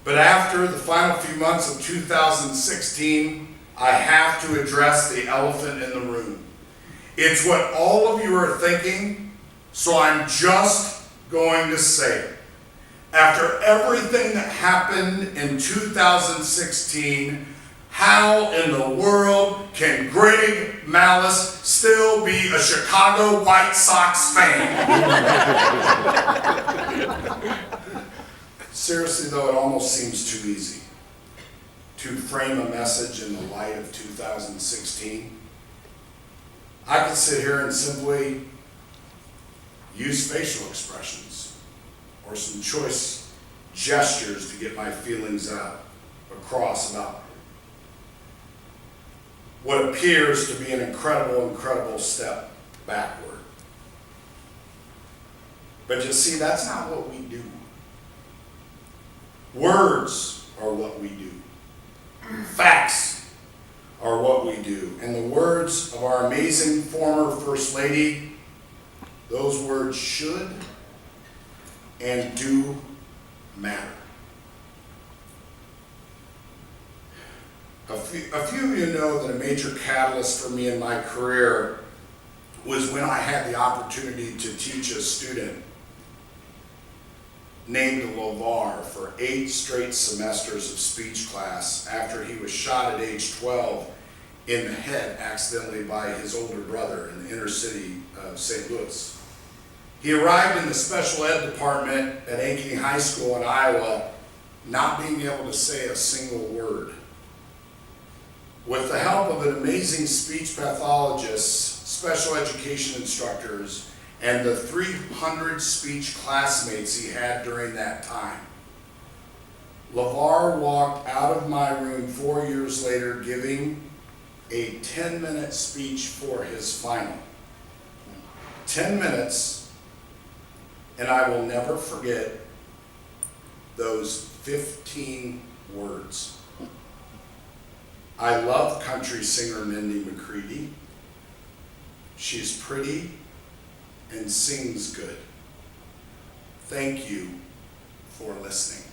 But after the final few months of 2016, I have to address the elephant in the room. It's what all of you are thinking, so I'm just going to say it. After everything that happened in 2016, how in the world can Greg Malice still be a Chicago White Sox fan? Seriously though, it almost seems too easy to frame a message in the light of 2016. I could sit here and simply use facial expressions or some choice gestures to get my feelings across about what appears to be an incredible step backward. But you see, that's not what we do. Words are what we do. Facts are what we do. And the words of our amazing former First Lady, those words should and do matter. A few of you know that a major catalyst for me in my career was when I had the opportunity to teach a student named LeVar for 8 straight semesters of speech class after he was shot at age 12 in the head accidentally by his older brother in the inner city of St. Louis. He arrived in the special ed department at Ankeny High School in Iowa not being able to say a single word. With the help of an amazing speech pathologist, special education instructors, and the 300 speech classmates he had during that time, LeVar walked out of my room 4 years later giving a 10-minute speech for his final. 10 minutes, and I will never forget those 15 words. I love country singer Mindy McCready. She's pretty and sings good. Thank you for listening.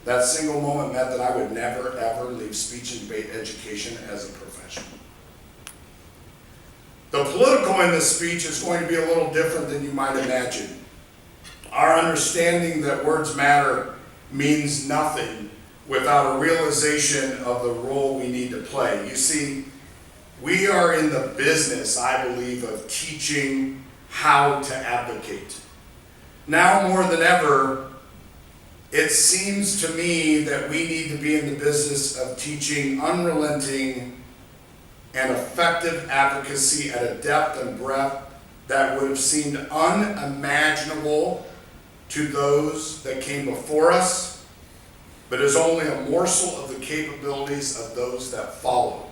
That single moment meant that I would never ever leave speech and debate education as a profession. The political in this speech is going to be a little different than you might imagine. Our understanding that words matter means nothing without a realization of the role we need to play. You see, we are in the business, I believe, of teaching how to advocate. Now more than ever, it seems to me that we need to be in the business of teaching unrelenting and effective advocacy at a depth and breadth that would have seemed unimaginable to those that came before us, but is only a morsel of the capabilities of those that follow.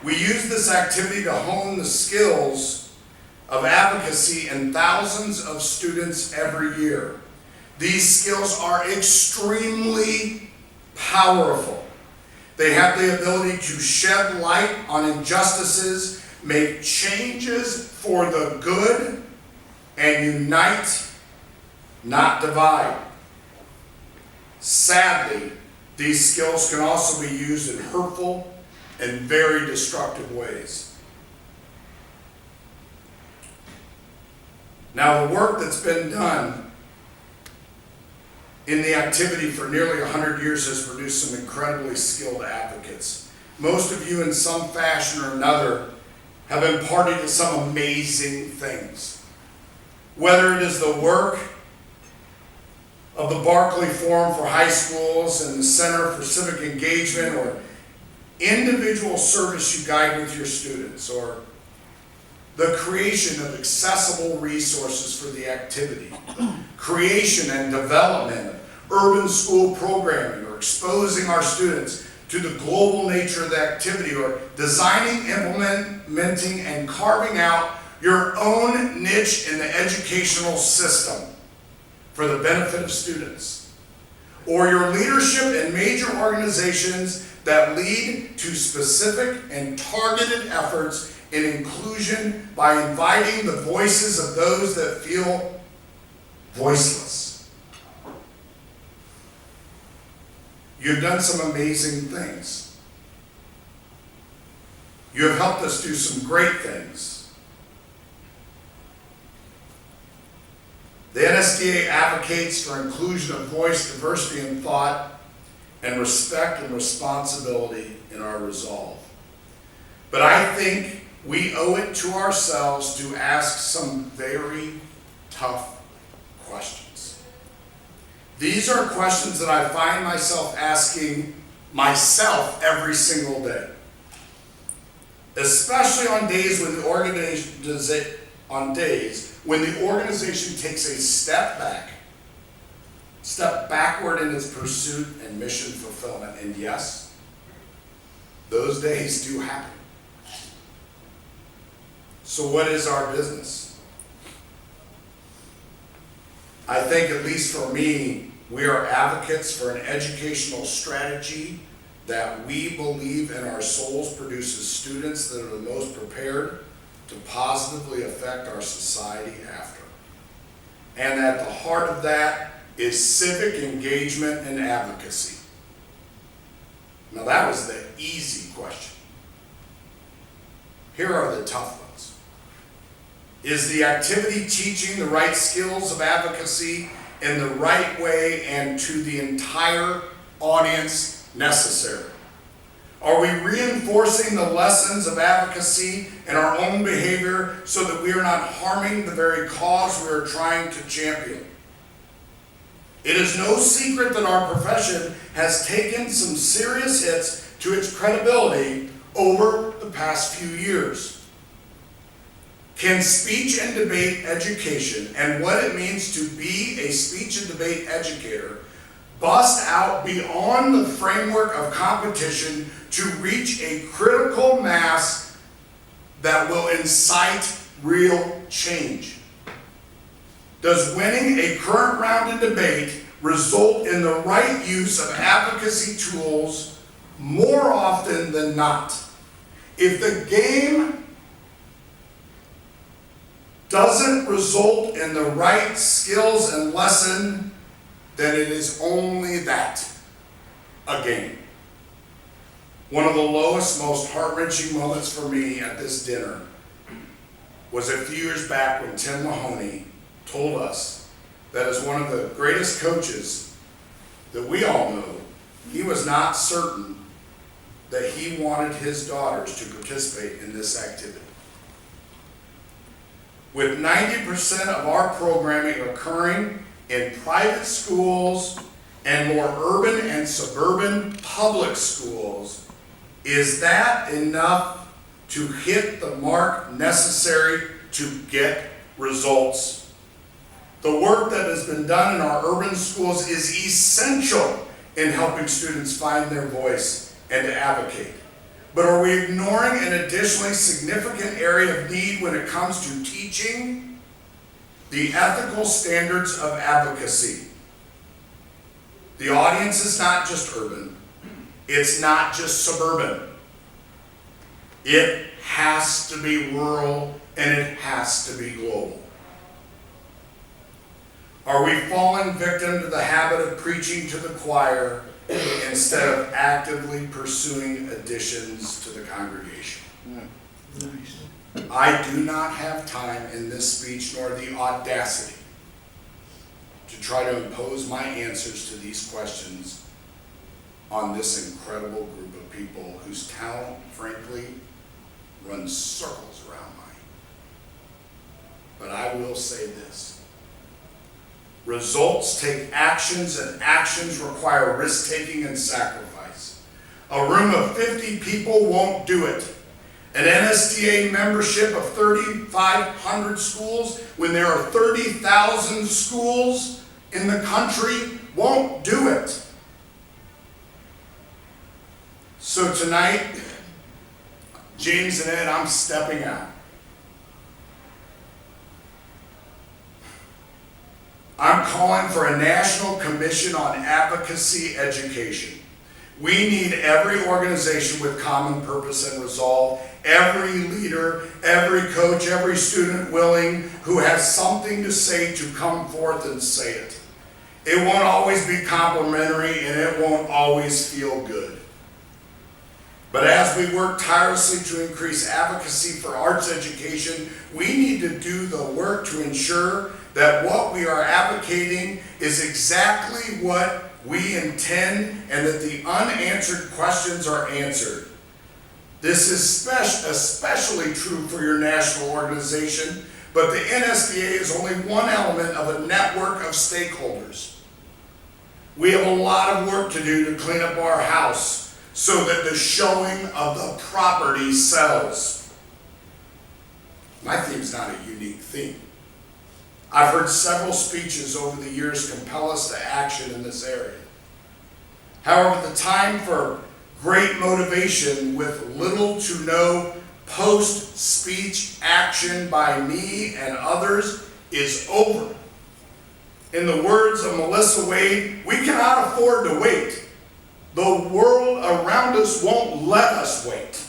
We use this activity to hone the skills of advocacy in thousands of students every year. These skills are extremely powerful. They have the ability to shed light on injustices, make changes for the good, and unite, not divide. Sadly, these skills can also be used in hurtful and very destructive ways. Now, the work that's been done in the activity for nearly 100 years has produced some incredibly skilled advocates. Most of you, in some fashion or another, have been party to some amazing things. Whether it is the work of the Barkley Forum for High Schools and the Center for Civic Engagement, or individual service you guide with your students, or the creation of accessible resources for the activity, creation and development of urban school programming, or exposing our students to the global nature of the activity, or designing, implementing, and carving out your own niche in the educational system for the benefit of students, or your leadership in major organizations that lead to specific and targeted efforts in inclusion by inviting the voices of those that feel voiceless. You've done some amazing things. You have helped us do some great things. The NSDA advocates for inclusion of voice, diversity in thought, and respect and responsibility in our resolve. But I think we owe it to ourselves to ask some very tough questions. These are questions that I find myself asking myself every single day. Especially on days when the organization takes a step backward in its pursuit and mission fulfillment. And yes, those days do happen. So what is our business? I think, at least for me, we are advocates for an educational strategy that we believe in our souls produces students that are the most prepared to positively affect our society after. And at the heart of that is civic engagement and advocacy. Now that was the easy question. Here are the tough ones. Is the activity teaching the right skills of advocacy in the right way and to the entire audience necessary? Are we reinforcing the lessons of advocacy in our own behavior so that we are not harming the very cause we are trying to champion? It is no secret that our profession has taken some serious hits to its credibility over the past few years. Can speech and debate education and what it means to be a speech and debate educator bust out beyond the framework of competition to reach a critical mass that will incite real change? Does winning a current round in debate result in the right use of advocacy tools more often than not? If the game doesn't result in the right skills and lesson, then it is only that, a game. One of the lowest, most heart-wrenching moments for me at this dinner was a few years back when Tim Mahoney told us that as one of the greatest coaches that we all know, he was not certain that he wanted his daughters to participate in this activity. With 90% of our programming occurring in private schools and more urban and suburban public schools, is that enough to hit the mark necessary to get results? The work that has been done in our urban schools is essential in helping students find their voice and to advocate. But are we ignoring an additionally significant area of need when it comes to teaching the ethical standards of advocacy? The audience is not just urban. It's not just suburban. It has to be rural and it has to be global. Are we falling victim to the habit of preaching to the choir instead of actively pursuing additions to the congregation? Nice. I do not have time in this speech nor the audacity to try to impose my answers to these questions on this incredible group of people whose talent, frankly, runs circles around mine. But I will say this. Results take actions, and actions require risk-taking and sacrifice. A room of 50 people won't do it. An NSDA membership of 3,500 schools, when there are 30,000 schools in the country, won't do it. So tonight, James and Ed, I'm stepping out. I'm calling for a national commission on advocacy education. We need every organization with common purpose and resolve, every leader, every coach, every student willing who has something to say to come forth and say it. It won't always be complimentary, and it won't always feel good. But as we work tirelessly to increase advocacy for arts education, we need to do the work to ensure that what we are advocating is exactly what we intend and that the unanswered questions are answered. This is especially true for your national organization, but the NSBA is only one element of a network of stakeholders. We have a lot of work to do to clean up our house so that the showing of the property sells. My theme's not a unique theme. I've heard several speeches over the years compel us to action in this area. However, the time for great motivation with little to no post-speech action by me and others is over. In the words of Melissa Wade, we cannot afford to wait. The world around us won't let us wait.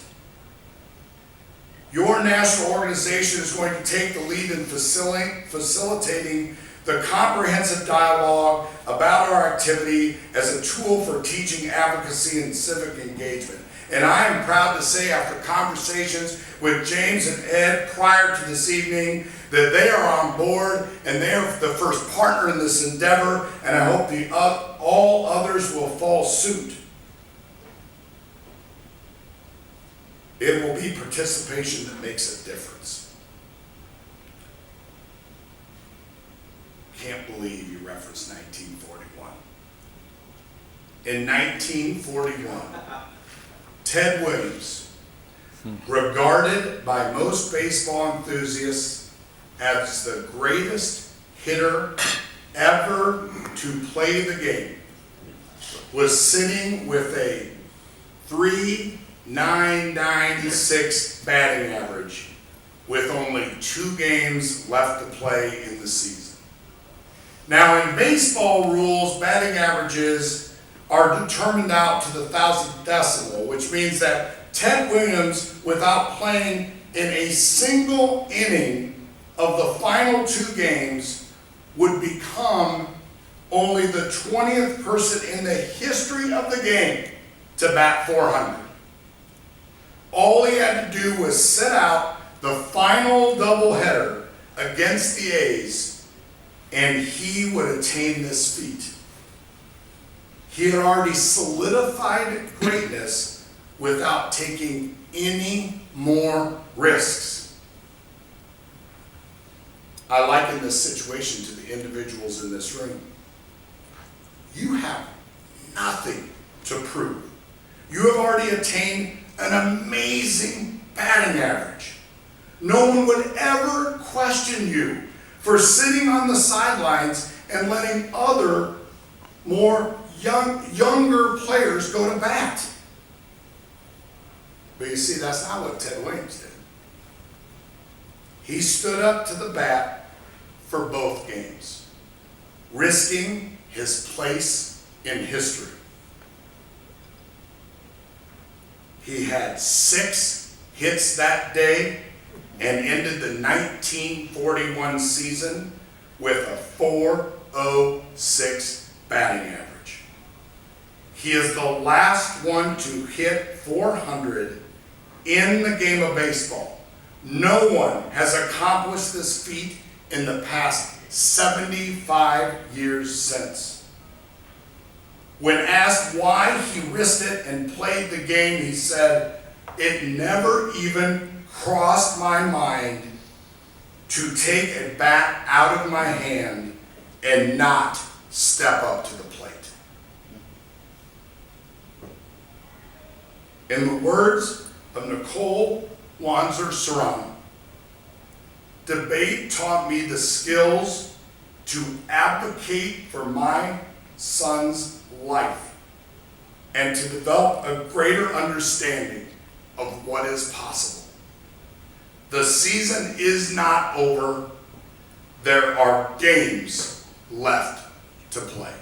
Your national organization is going to take the lead in facilitating the comprehensive dialogue about our activity as a tool for teaching advocacy and civic engagement. And I am proud to say, after conversations with James and Ed prior to this evening, that they are on board and they are the first partner in this endeavor, and I hope all others will follow suit. It will be participation that makes a difference. Can't believe you referenced 1941. In 1941, Ted Williams, regarded by most baseball enthusiasts as the greatest hitter ever to play the game, was sitting with a .396 batting average with only 2 games left to play in the season. Now, in baseball rules, batting averages are determined out to the 1,000th decimal, which means that Ted Williams, without playing in a single inning of the final 2 games, would become only the 20th person in the history of the game to bat 400. All he had to do was sit out the final doubleheader against the A's, and he would attain this feat. He had already solidified greatness without taking any more risks. I liken this situation to the individuals in this room. You have nothing to prove. You have already attained an amazing batting average. No one would ever question you for sitting on the sidelines and letting other, younger players go to bat. But you see, that's not what Ted Williams did. He stood up to the bat for both games, risking his place in history. He had 6 hits that day and ended the 1941 season with a .406 batting average. He is the last one to hit 400 in the game of baseball. No one has accomplished this feat in the past 75 years since. When asked why he risked it and played the game, he said, "It never even crossed my mind to take a bat out of my hand and not step up to the plate." In the words of Nicole Wanzer-Serrano, debate taught me the skills to advocate for my son's life and to develop a greater understanding of what is possible. The season is not over. There are games left to play.